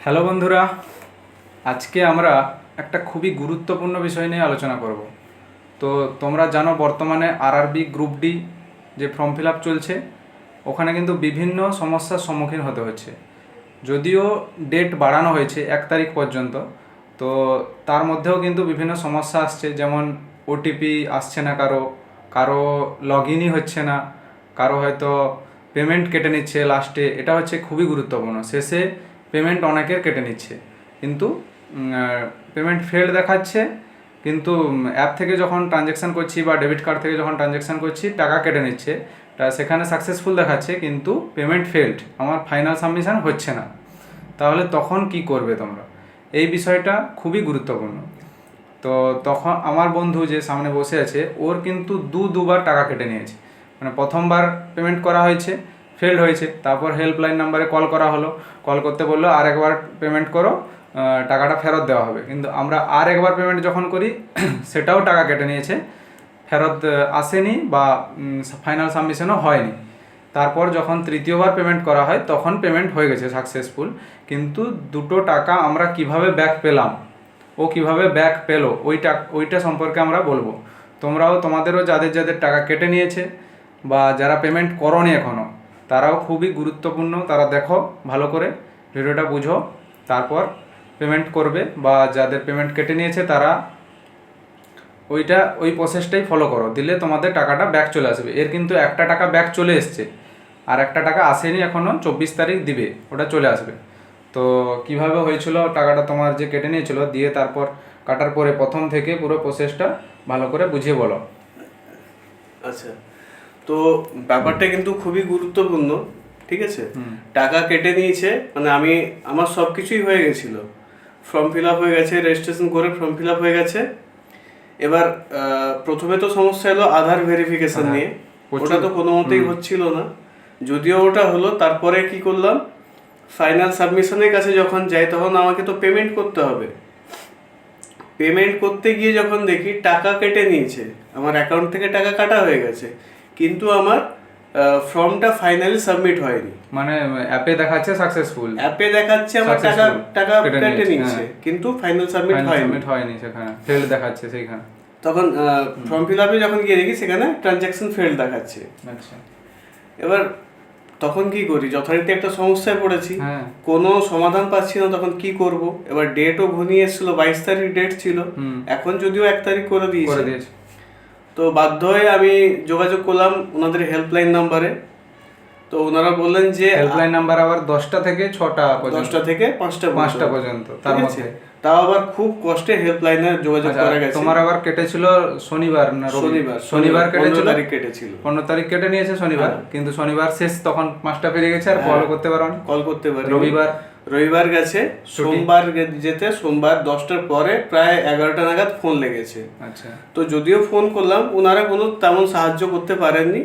Hello বন্ধুরা, আজকে আমরা একটা খুবই গুরুত্বপূর্ণ বিষয় নিয়ে আলোচনা করব। তো তোমরা জানো বর্তমানে আরআরবি গ্রুপ ডি যে ফর্ম ফিল আপ চলছে, ওখানে কিন্তু বিভিন্ন সমস্যার সম্মুখীন হতে হচ্ছে। যদিও ডেট বাড়ানো হয়েছে 1 তারিখ পর্যন্ত, তো তার মধ্যেও কিন্তু বিভিন্ন সমস্যা আসছে, যেমন ওটিপি আসছে না, কারো কারো লগ ইনই হচ্ছে না, কারো হয়তো পেমেন্ট কেটে নিচ্ছে লাস্টে। এটা হচ্ছে খুবই গুরুত্বপূর্ণ, শেষে পেমেন্ট অনেকের কেটে নিচ্ছে, কিন্তু পেমেন্ট ফেল্ড দেখাচ্ছে, কিন্তু অ্যাপ থেকে যখন ট্রানজ্যাকশান করছি বা ডেবিট কার্ড থেকে যখন ট্রানজ্যাকশান করছি টাকা কেটে নিচ্ছে, সেখানে সাকসেসফুল দেখাচ্ছে কিন্তু পেমেন্ট ফেল্ড, আমার ফাইনাল সাবমিশন হচ্ছে না। তাহলে তখন কি করবে তোমরা? এই বিষয়টা খুবই গুরুত্বপূর্ণ। তো তখন আমার বন্ধু যে সামনে বসে আছে, ওর কিন্তু দুবার টাকা কেটে নিয়েছে। মানে প্রথমবার পেমেন্ট করা হয়েছে, ফেল্ড হয়েছে, তারপর হেল্পলাইন নাম্বারে কল করা হলো, কল করতে বললো আর একবার পেমেন্ট করো, টাকাটা ফেরত দেওয়া হবে। কিন্তু আমরা আর একবার পেমেন্ট যখন করি সেটাও টাকা কেটে নিয়েছে, ফেরত আসেনি বা ফাইনাল সাবমিশনও হয়নি। তারপর যখন তৃতীয়বার পেমেন্ট করা হয় তখন পেমেন্ট হয়ে গেছে সাকসেসফুল, কিন্তু দুটো টাকা আমরা কিভাবে ব্যাক পেলাম, ও কিভাবে ব্যাক পেলো, ওইটা সম্পর্কে আমরা বলবো। তোমরাও তোমাদেরও যাদের যাদের টাকা কেটে নিয়েছে বা যারা পেমেন্ট করোনি এখনও, তারাও খুবই গুরুত্বপূর্ণ, তারা দেখো ভালো করে, ভিডিওটা বুঝো, তারপর পেমেন্ট করবে। বা যাদের পেমেন্ট কেটে নিয়েছে তারা ওই প্রসেসটাই ফলো করো, দিলে তোমাদের টাকাটা ব্যাক চলে আসবে। এর কিন্তু একটা টাকা ব্যাক চলে এসছে, আর একটা টাকা আসেনি এখনও, 24 তারিখ দিবে, ওটা চলে আসবে। তো কিভাবে হয়েছিল টাকাটা তোমার যে কেটে নিয়েছিল, দিয়ে তারপর কাটার পরে প্রথম থেকে পুরো প্রসেসটা ভালো করে বুঝিয়ে বলো। আচ্ছা, তো ব্যাপারটা কিন্তু খুবই গুরুত্বপূর্ণ। ঠিক আছে, টাকা কেটে নিয়েছে মানে আমার সব কিছুই হয়ে গেছিল, ফর্ম ফিল আপ হয়ে গেছে, রেজিস্ট্রেশন করে ফর্ম ফিল আপ হয়ে গেছে। এবার প্রথমে তো সমস্যা এলো আধার ভেরিফিকেশন নিয়ে, ওটা তো কোনো মতেই হচ্ছিল না। যদিও ওটা হলো, তারপরে কি করলাম, ফাইনাল সাবমিশনের কাছে যখন যাই তখন আমাকে তো পেমেন্ট করতে হবে। পেমেন্ট করতে গিয়ে যখন দেখি টাকা কেটে নিয়েছে, আমার অ্যাকাউন্ট থেকে টাকা কাটা হয়ে গেছে, কিন্তু আমার ফর্মটা ফাইনালি সাবমিট হয়নি। মানে অ্যাপে দেখাচ্ছে সাকসেসফুল, অ্যাপে দেখাচ্ছে আমার টাকা কেটে নিয়েছে, কিন্তু ফাইনাল সাবমিট হয়নি, সেখানে ফেল দেখাচ্ছে। সেইখানে তখন ফর্ম ফিল আপে যখন গিয়ে দেখি সেখানে ট্রানজ্যাকশন ফেল দেখাচ্ছে। আচ্ছা, এবার তখন কি করি, যথারীতি একটা সমস্যায় পড়েছি, কোনো সমাধান পাচ্ছি না, তখন কি করব। এবার ডেটও ঘনিয়ে এসেছিল, 22 তারিখ ডেট ছিল, এখন যদিও 1 তারিখ করে দিয়েছে। তো বাধ্য হয়ে আমি যোগাযোগ করলাম ওনাদের হেল্পলাইন নাম্বারে। তো ওনারা বললেন যে হেল্পলাইন নাম্বার আবার 10টা থেকে 6টা পর্যন্ত, 10টা থেকে 5টা পর্যন্ত, তার মধ্যে তাও আবার খুব কষ্টে হেল্পলাইনে যোগাযোগ করা গেছে। তোমার আবার কেটেছিল শনিবার না শনিবার কেটেছিল, 15 তারিখ কেটেছিল, 15 তারিখ কেটে নিয়েছে শনিবার, কিন্তু শনিবার শেষ, তখন 5টা পেরিয়ে গেছে, আর কল করতে পারি। রবিবার গেছে, সোমবার যেতে সোমবার 10টার পরে প্রায় 11টা নাগাদ ফোন লেগেছে। আচ্ছা, তো যদিও ফোন করলাম, ওনারা কোনো তেমন সাহায্য করতে পারেননি।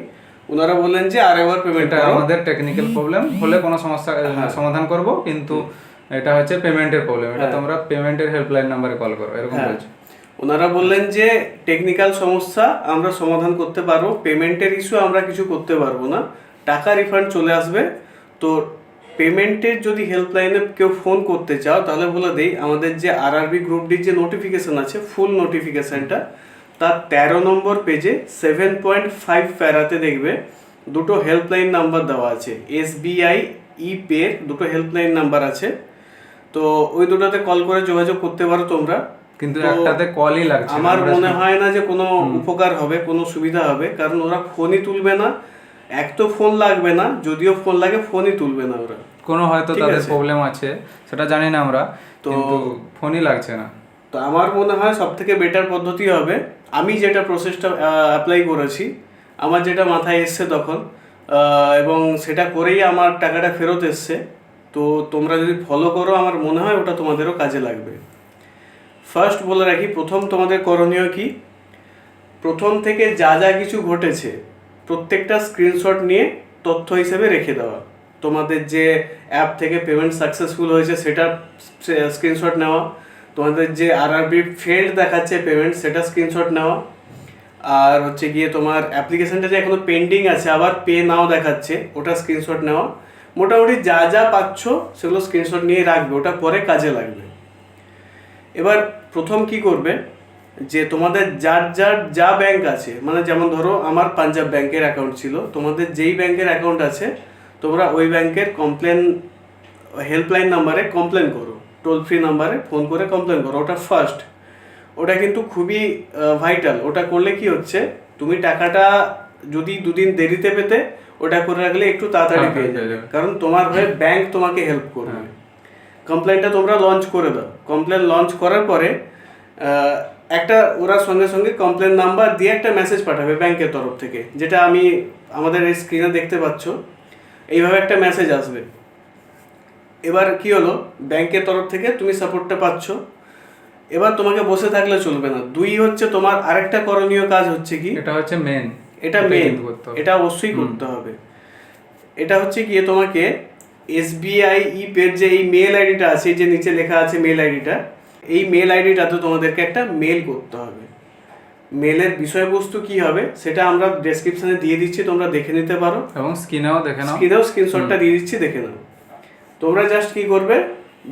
ওনারা বললেন যে আরেকবার পেমেন্ট করো, আমাদের টেকনিক্যাল প্রবলেম হলে কোনো সমস্যা সমাধান করব, কিন্তু এটা হচ্ছে পেমেন্টের প্রবলেম, এটা তোমরা পেমেন্টের হেল্পলাইন নাম্বারে কল করো, এরকম বলছে। ওনারা বললেন যে টেকনিক্যাল সমস্যা আমরা সমাধান করতে পারবো, পেমেন্টের ইস্যু আমরা কিছু করতে পারবো না, টাকা রিফান্ড চলে আসবে। তো পেমেন্টের যদি হেল্পলাইনে কেউ ফোন করতে চাও তাহলে বলে দেই, আমাদের যে আরআরবি গ্রুপ ডির যে নোটিফিকেশন আছে, ফুল নোটিফিকেশনটা, তার 13 নম্বর পেজে 7.5 প্যারাতে দেখবে দুটো হেল্পলাইন নাম্বার দেওয়া আছে। SBI ই-পে দুটো হেল্পলাইন নাম্বার আছে, তো ওই দুটোতে কল করে যোগাযোগ করতে পারো তোমরা। কিন্তু একটাতে কলই লাগছে, আমার মনে হয় না যে কোনো উপকার হবে, কোনো সুবিধা হবে, কারণ ওরা ফোনই তুলবে না। এক তো ফোন লাগবে না, যদিও ফোন লাগে ফোনই তুলবে না ওরা, কোনো হয়তো তাদের প্রবলেম আছে, সেটা জানি না আমরা, তো ফোনই লাগছে না। তো আমার মনে হয় সব থেকে বেটার পদ্ধতি হবে, আমি যেটা প্রসেসটা অ্যাপ্লাই করেছি, আমার যেটা মাথায় এসছে তখন, এবং সেটা করেই আমার টাকাটা ফেরত এসছে। তো তোমরা যদি ফলো করো আমার মনে হয় ওটা তোমাদেরও কাজে লাগবে। ফার্স্ট বলে রাখি, প্রথম তোমাদের করণীয় কি, প্রথম থেকে যা যা কিছু ঘটেছে প্রত্যেকটা স্ক্রিনশট নিয়ে তথ্য হিসেবে রেখে দেওয়া। তোমাদের যে অ্যাপ থেকে পেমেন্ট সাকসেসফুল হয়েছে সেটা স্ক্রিনশট নেওয়া, তোমাদের যে আরআরবি ফেল্ড দেখাচ্ছে পেমেন্ট সেটা স্ক্রিনশট নেওয়া, আর হচ্ছে গিয়ে তোমার অ্যাপ্লিকেশনটা যে এখনো পেন্ডিং আছে আবার পে নাও দেখাচ্ছে ওটা স্ক্রিনশট নেওয়া। মোটামুটি যা যা পাচ্ছ সেগুলো স্ক্রিনশট নিয়ে রাখবে, ওটা পরে কাজে লাগবে। এবার প্রথম কি করবে, যে তোমাদের যার যার যা ব্যাংক আছে, মানে যেমন ধরো আমার পাঞ্জাব ব্যাংকের অ্যাকাউন্ট ছিল, তোমাদের যেই ব্যাংকের অ্যাকাউন্ট আছে তোমরা ওই ব্যাংকের কমপ্লেন হেল্পলাইন নাম্বারে কমপ্লেন করো, টোল ফ্রি নাম্বারে ফোন করে কমপ্লেন করো। ওটা ফার্স্ট, ওটা কিন্তু খুবই ভাইটাল। ওটা করলে কি হচ্ছে, তুমি টাকাটা যদি দুদিন দেরিতে পেতে, ওটা করে রাখলে একটু তাড়াতাড়ি পেয়ে যাবে, কারণ তোমার হয়ে ব্যাংক তোমাকে হেল্প করবে। কমপ্লেনটা তোমরা লঞ্চ করে দাও। কমপ্লেন লঞ্চ করার পরে একটা ওরা সঙ্গে সঙ্গে কমপ্লেন নাম্বার দিয়ে একটা মেসেজ পাঠাবে ব্যাংকের তরফ থেকে, যেটা আমি আমাদের এই স্ক্রিনে দেখতে পাচ্ছ। এইভাবে একটা মেসেজ আসবে। এবার কি হলো, ব্যাংকের তরফ থেকে তুমি সাপোর্টটা পাচ্ছ। এবার তোমাকে বসে থাকলে চলবে না। দুই হচ্ছে তোমার আরেকটা করণীয় কাজ হচ্ছে কি, এটা হচ্ছে মেন, এটা অবশ্যই করতে হবে। এটা হচ্ছে কি, তোমাকে SBI ই-পের যে এই মেল আইডিটা আছে, যে নিচে লেখা আছে মেল আইডিটা, এই মেল আইডিটাতে তোমাদেরকে একটা মেল করতে হবে। মেলের বিষয়বস্তু কি হবে সেটা আমরা ডেসক্রিপশনে দিয়ে দিচ্ছি, তোমরা দেখে নিতে পারো, এবং স্ক্রিনেও দেখে নাও, স্ক্রিনেও স্ক্রিনশটটা দিয়ে দিচ্ছি, দেখে নাও। তোমরা জাস্ট কি করবে,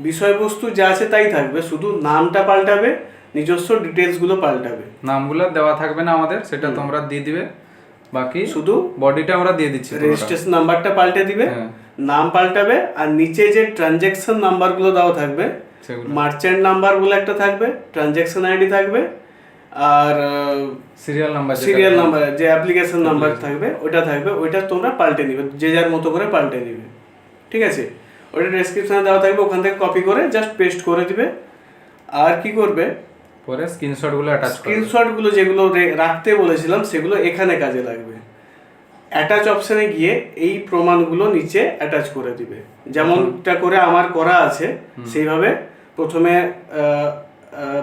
বিষয়বস্তু যা আছে তাই থাকবে, শুধু নামটা পাল্টাবে, নিজস্ব ডিটেলসগুলো পাল্টাবে। নামগুলো দেওয়া থাকবে না আমাদের, সেটা তোমরা দিয়ে দিবে, বাকি শুধু বডিটা আমরা দিয়ে দিচ্ছি। রেজিস্ট্রেশন নাম্বারটা পাল্টে দিবে, নাম পাল্টাবে, আর নিচে যে ট্রানজ্যাকশন নাম্বারগুলো দেওয়া থাকবে, মার্চেন্ট নাম্বার বলে একটা থাকবে, ট্রানজ্যাকশন আইডি থাকবে, আর সিরিয়াল নাম্বার যে অ্যাপ্লিকেশন নাম্বার থাকবে ওটা থাকবে। ওইটা তোমরা পাল্টে নিবে, যে যার মতো করে পাল্টে নিবে, ঠিক আছে? ওটা ডেসক্রিপশনে দেওয়া থাকবে, ওখান থেকে কপি করে জাস্ট পেস্ট করে দিবে। আর কি করবে, পরে স্ক্রিনশটগুলো অ্যাটাচ করবে। স্ক্রিনশটগুলো যেগুলো রাখতে বলেছিলাম সেগুলো এখানে কাজে লাগবে। অ্যাটাচ অপশনে গিয়ে এই প্রমাণগুলো নিচে অ্যাটাচ করে দিবে, যেমনটা করে আমার করা আছে সেইভাবে। প্রথমে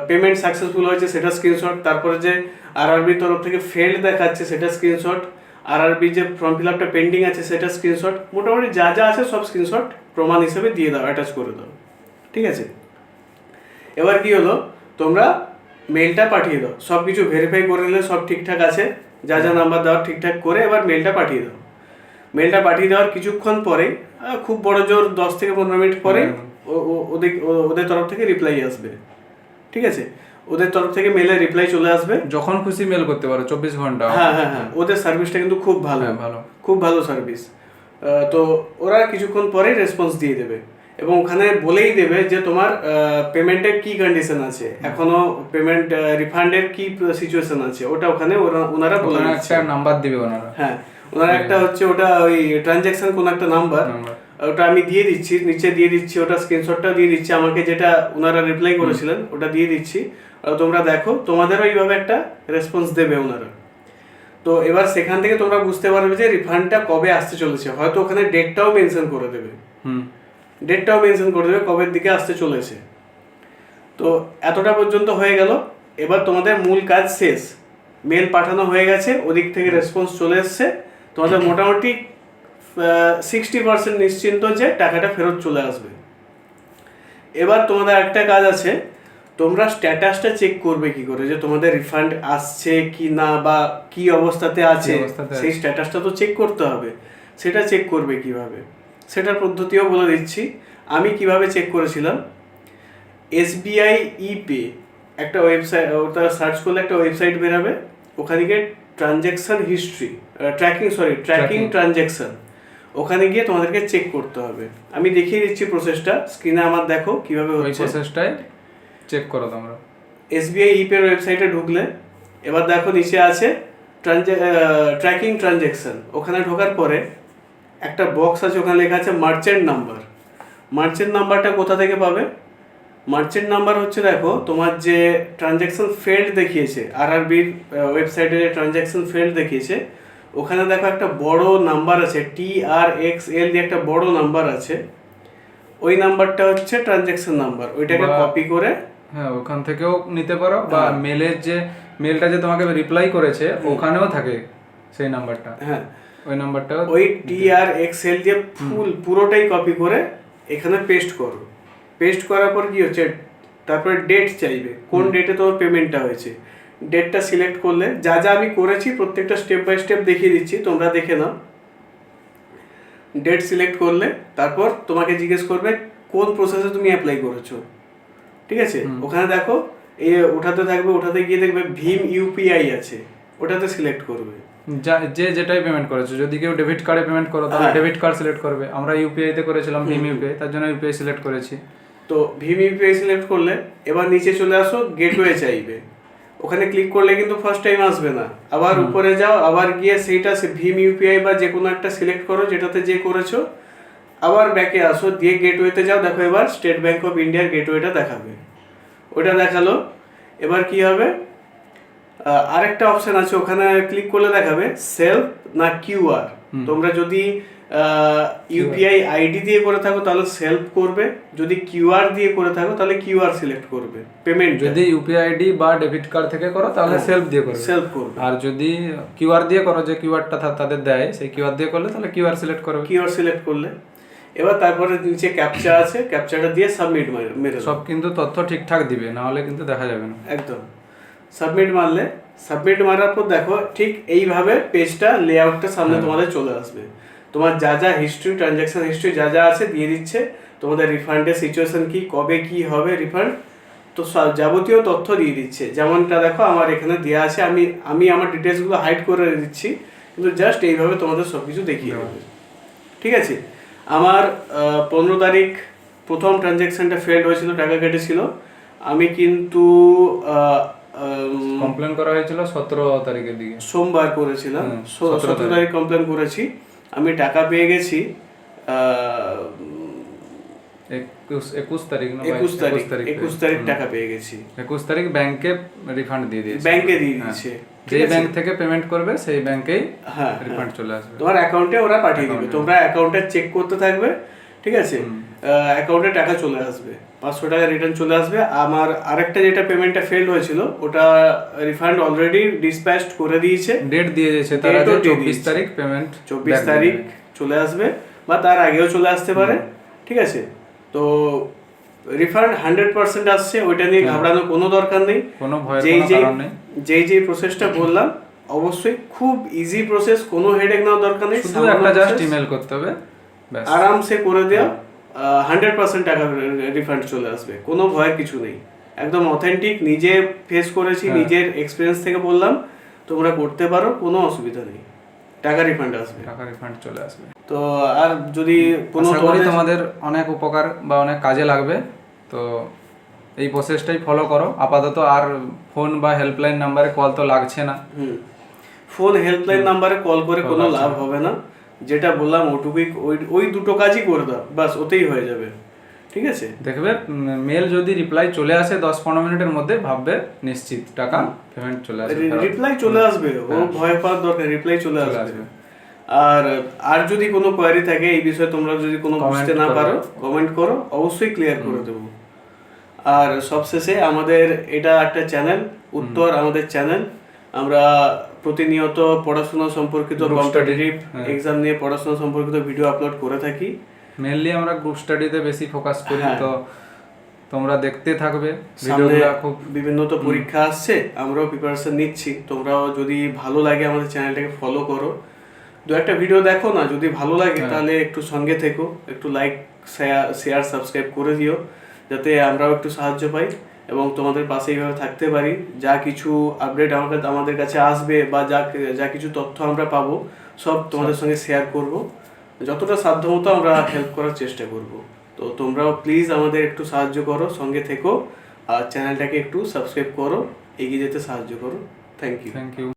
পেমেন্ট সাকসেসফুল হয়েছে সেটা স্ক্রিনশট, তারপরে যে আরআরবি তরফ থেকে ফেল্ড দেখাচ্ছে সেটা স্ক্রিনশট, আরআরবি যে ফর্ম ফিল আপটা পেন্ডিং আছে সেটা স্ক্রিনশট, মোটামুটি যা যা আছে সব স্ক্রিনশট প্রমাণ হিসেবে দিয়ে দাও, অ্যাটাচ করে দাও, ঠিক আছে? এবার কি হলো, তোমরা মেলটা পাঠিয়ে দাও, সব কিছু ভেরিফাই করে নিলে সব ঠিকঠাক আছে, যা যা নাম্বার দেওয়ার ঠিকঠাক করে এবার মেলটা পাঠিয়ে দাও। মেলটা পাঠিয়ে দেওয়ার কিছুক্ষণ পরে, খুব বড় জোর 10 থেকে 15 মিনিট পরে ওদের তরফ থেকে রিপ্লাই আসবে, ঠিক আছে? ওদের তরফ থেকে মেলের রিপ্লাই চলে আসবে, যখন খুশি মেল করতে পারো, 24 ঘন্টা। হ্যাঁ, ওদের সার্ভিসটা কিন্তু খুব ভালো, খুব ভালো সার্ভিস। তো ওরা কিছুক্ষণ পরেই রেসপন্স দিয়ে দেবে, এবং ওখানে বলেই দেবে যে তোমার পেমেন্টের কি কন্ডিশন আছে, এখনো পেমেন্ট রিফান্ডের কি সিচুয়েশন আছে, ওটা ওখানে ওনারা বলে দিচ্ছে, একটা নাম্বার দিবে ওনারা। হ্যাঁ, ওনারা একটা হচ্ছে ওটা ওই ট্রানজ্যাকশন কোন একটা নাম্বার, ওটা আমি দিয়ে দিচ্ছি, নিচে দিয়ে দিচ্ছি, ওটা স্ক্রিনশটটা দিয়ে দিচ্ছি, আমাকে যেটা ওনারা রিপ্লাই করেছিলেন ওটা দিয়ে দিচ্ছি। তোমরা দেখো, তোমাদেরও এইভাবে একটা রেসপন্স দেবে ওনারা। তো এবার সেখান থেকে তোমরা বুঝতে পারবে যে রিফান্ডটা কবে আসতে চলেছে, হয়তো ওখানে ডেটটাও মেনশন করে দেবে, ডেটটাও মেনশন করে দেবে কবের দিকে আসতে চলেছে। তো এতটা পর্যন্ত হয়ে গেল। এবার তোমাদের মূল কাজ শেষ, মেল পাঠানো হয়ে গেছে, ওদিক থেকে রেসপন্স চলে এসছে, তোমাদের মোটামুটি 60% নিশ্চিন্ত যে টাকাটা ফেরত চলে আসবে। এবার তোমাদের একটা কাজ আছে, তোমরা স্ট্যাটাসটা চেক করবে কি করে, যে তোমাদের রিফান্ড আসছে কি না বা কি অবস্থাতে আছে, সেই স্ট্যাটাসটা তো চেক করতে হবে। সেটা চেক করবে কিভাবে, সেটার পদ্ধতিও বলে দিচ্ছি। আমি কিভাবে চেক করেছিলাম, SBI ই-পে একটা ওয়েবসাইট, ওটা সার্চ করলে একটা ওয়েবসাইট বেরাবে, ওখানে গিয়ে ট্রানজ্যাকশন হিস্ট্রি ট্র্যাকিং ট্রানজ্যাকশন, ওখানে গিয়ে তোমাদেরকে চেক করতে হবে। আমি দেখিয়ে দিচ্ছি প্রসেসটা, স্ক্রিনে আমার দেখো কিভাবে হচ্ছে। ওই প্রসেসটাই চেক করো তোমরা। SBI ই-পের ওয়েবসাইটে ঢুকলে এবার দেখো নিচে আছে ট্র্যাকিং ট্রানজ্যাকশন, ওখানে ঢোকার পরে একটা বক্স আছে, ওখানে লেখা আছে মার্চেন্ট নাম্বার। মার্চেন্ট নাম্বারটা কোথা থেকে পাবে? মার্চেন্ট নাম্বার হচ্ছে, দেখো তোমার যে ট্রানজ্যাকশন ফেল্ড দেখিয়েছে, আরআরবির ওয়েবসাইটে ট্রানজ্যাকশন ফেল্ড দেখিয়েছে, ওখানে দেখো একটা বড় নাম্বার আছে, TRXL দিয়ে একটা বড় নাম্বার আছে, ওই নাম্বারটা হচ্ছে ট্রানজ্যাকশন নাম্বার। ওইটাকে কপি করে, হ্যাঁ, ওখান থেকেও নিতে পারো, বা মেলের যে মেলটা যে তোমাকে রিপ্লাই করেছে ওখানেও থাকে সেই নাম্বারটা, হ্যাঁ, ওই নাম্বারটা, ওই TRXL দিয়ে পুরোটাই কপি করে এখানে পেস্ট করো। পেস্ট করার পর কি হচ্ছে, তারপরে ডেট চাইবে, কোন ডেটে তোমার পেমেন্টটা হয়েছে, ডেটটা সিলেক্ট করলে, যা যা আমি করেছি প্রত্যেকটা স্টেপ বাই স্টেপ দেখিয়ে দিচ্ছি, তোমরা দেখে নাও। ডেট সিলেক্ট করলে তারপর তোমাকে জিজ্ঞেস করবে কোন প্রসেসে তুমি অ্যাপ্লাই করেছো, ঠিক আছে? ওখানে দেখো ওঠাতে থাকবে, ওঠাতে গিয়ে দেখবে ভীম ইউপিআই আছে, ওটাতে সিলেক্ট করবে। যে যেটাই পেমেন্ট করেছে, যদি কেউ ডেবিট কার্ডে পেমেন্ট করো তাহলে ডেবিট কার্ড সিলেক্ট করবে। আমরা ইউপিআই তে করেছিলাম, ভীম ইউপিআই, তার জন্য ইউপিআই সিলেক্ট করেছি। তো ভীম ইউপিআই সিলেক্ট করলে এবার নিচে চলে আসো, গেটওয়ে চাইবে। ওখানে ক্লিক করলে কিন্তু ফার্স্ট টাইম আসবে না, আবার উপরে যাও, আবার গিয়ে সেইটা ভীম ইউপিআই বা যে কোনো একটা সিলেক্ট করো যেটাতে যে করেছো, আবার ব্যাকে আসো, দিয়ে গেটওয়েতে যাও। দেখো এবার স্টেট ব্যাংক অফ ইন্ডিয়ার গেটওয়েটা দেখাবে, ওইটা দেখালো। এবার কি হবে, আরেকটা অপশন আছে, ওখানে ক্লিক করলে দেখাবে সেলফ না কিউআর। তোমরা যদি ইউপিআই আইডি দিয়ে করে থাকো তাহলে সেলফ করবে, যদি কিউআর দিয়ে করে থাকো তাহলে কিউআর সিলেক্ট করবে পেমেন্ট। যদি ইউপিআই আইডি বা ডেবিট কার্ড থেকে করো তাহলে সেলফ দিয়ে করবে, সেলফ করবে। আর যদি কিউআর দিয়ে করো, যে কিউআরটা তাদের দেয় সেই কিউআর দিয়ে করলে তাহলে কিউআর সিলেক্ট করবে। কিউআর সিলেক্ট করলে এবার তারপরে নিচে ক্যাপচা আছে, ক্যাপচাটা দিয়ে সাবমিট মেরে সব কিন্তু তথ্য ঠিকঠাক দিবে, না হলে কিন্তু দেখা যাবে না। একদম সাবমিট মারলে, সাবমিট মারার পর দেখো ঠিক এইভাবে পেজটা লেআউটটা সামনে তোমাদের চলে আসবে। তোমার যা যা হিস্ট্রি, ট্রানজ্যাকশন হিস্ট্রি যা যা আছে দিয়ে দিচ্ছে, তোমাদের রিফান্ডের সিচুয়েশন কি, কবে কি হবে রিফান্ড, তো যাবতীয় তথ্য দিয়ে দিচ্ছে। যেমনটা দেখো আমার এখানে দেওয়া আছে, আমি আমার ডিটেলসগুলো হাইড করে দিচ্ছি, কিন্তু জাস্ট এইভাবে তোমাদের সব কিছু দেখিয়ে দেবে, ঠিক আছে? আমার 15 তারিখ প্রথম ট্রানজ্যাকশনটা ফেল্ড হয়েছিল, টাকা কেটেছিল। আমি কিন্তু কমপ্লেন করা হয়েছিল 17 তারিখের দিকে, সোমবার করেছিলাম, 17 তারিখ কমপ্লেন করেছি। আমি টাকা পেয়ে গেছি 21 তারিখ না, 21 তারিখ টাকা পেয়ে গেছি। 21 তারিখ ব্যাংকে রিফান্ড দিয়ে দিয়েছে, ব্যাংকে দিয়ে দিয়েছে। যে ব্যাংক থেকে পেমেন্ট করবে সেই ব্যাংকেই রিফান্ড চলে আসবে, তোমার অ্যাকাউন্টে ওরা পাঠিয়ে দিবে। তোমরা অ্যাকাউন্টে চেক করতে থাকবে, ঠিক আছে? অ্যাকাউন্টে টাকা চলে আসবে, 500 টাকা রিটার্ন চলে আসবে। আমার আরেকটা যেটা পেমেন্টটা ফেল হয়েছিল ওটা রিফান্ড অলরেডি ডিসপ্যাচড করে দিয়েছে, ডেট দিয়ে দিয়েছে, তার আগে 24 তারিখ পেমেন্ট, 24 তারিখ চলে আসবে বা তার আগেও চলে আসতে পারে, ঠিক আছে? তো রিফান্ড 100% আসছে, ওইটা নিয়ে ঘাবড়ানোর কোনো দরকার নেই, কোনো ভয়ের কোনো কারণ নেই। যেই প্রসেসটা বললাম অবশ্যই খুব ইজি প্রসেস, কোনো হেডেক নেওয়ার দরকার নেই, শুধু একটা জাস্ট ইমেল করতে হবে, ব্যাস আরামসে করে দেও। 100% টাকা রিফান্ড চলে আসবে, কোনো ভয়ের কিছু নেই, একদম অথেন্টিক, নিজে ফেস করেছি, নিজের এক্সপিরিয়েন্স থেকে বললাম, তোমরা করতে পারো, কোনো অসুবিধা নেই, টাকা রিফান্ড আসবে, টাকা রিফান্ড চলে আসবে। তো আর যদি কোনো তোমাদের অনেক উপকার বা অনেক কাজে লাগবে, তো এই প্রসেসটাই ফলো করো। আপাতত আর ফোন বা হেল্পলাইন নাম্বারে কল তো লাগছে না, ফোন হেল্পলাইন নাম্বারে কল করে কোনো লাভ হবে না, যেটা বললাম ওটুকুই, ওই দুটো কাজই করে দাও, বাস ওতেই হয়ে যাবে, ঠিক আছে? দেখবে মেল যদি রিপ্লাই চলে আসে 10-15 মিনিটের মধ্যে, ভাববে নিশ্চিত টাকা পেমেন্ট চলে আসবে, রিপ্লাই চলে আসবে, ও ভয় পাওয়ার দরকার, রিপ্লাই চলে আসবে। আর যদি কোনো কোয়ারি থাকে এই বিষয়ে, তোমরা যদি কোনো বুঝতে না পারো কমেন্ট করো, অবশ্যই ক্লিয়ার করে দেবো। আর সবশেষে আমাদের এটা একটা চ্যানেল, উত্তর আমাদের চ্যানেল, আমরা প্রতিনিয়ত পড়াশোনা সম্পর্কিত, কম্পিটিটিভ এক্সাম নিয়ে পড়াশোনা সম্পর্কিত ভিডিও আপলোড করে থাকি। মেইনলি আমরা গ্রুপ স্টাডিতে বেশি ফোকাস করি, তো তোমরা দেখতে থাকবে ভিডিওগুলো। খুব বিভিন্ন তো পরীক্ষা আসছে, আমরাও প্রিপারেশন নিচ্ছি, তোমরাও যদি ভালো লাগে আমাদের চ্যানেলটাকে ফলো করো, দু একটা ভিডিও দেখো না, যদি ভালো লাগে তাহলে একটু সঙ্গে থেকো, একটু লাইক শেয়ার সাবস্ক্রাইব করে দিও, যাতে আমরাও একটু সাহায্য পাই এবং তোমাদের পাশে এইভাবে থাকতে পারি। যা কিছু আপডেট আমাদের কাছে আসবে বা যা কিছু তথ্য আমরা পাবো সব তোমাদের সঙ্গে শেয়ার করব, যতটা সাধ্যমতো আমরা হেল্প করার চেষ্টা করব। তো তোমরাও প্লিজ আমাদের একটু সাহায্য করো, সঙ্গে থেকো, আর চ্যানেলটাকে একটু সাবস্ক্রাইব করো, এগিয়ে যেতে সাহায্য করো। Thank you.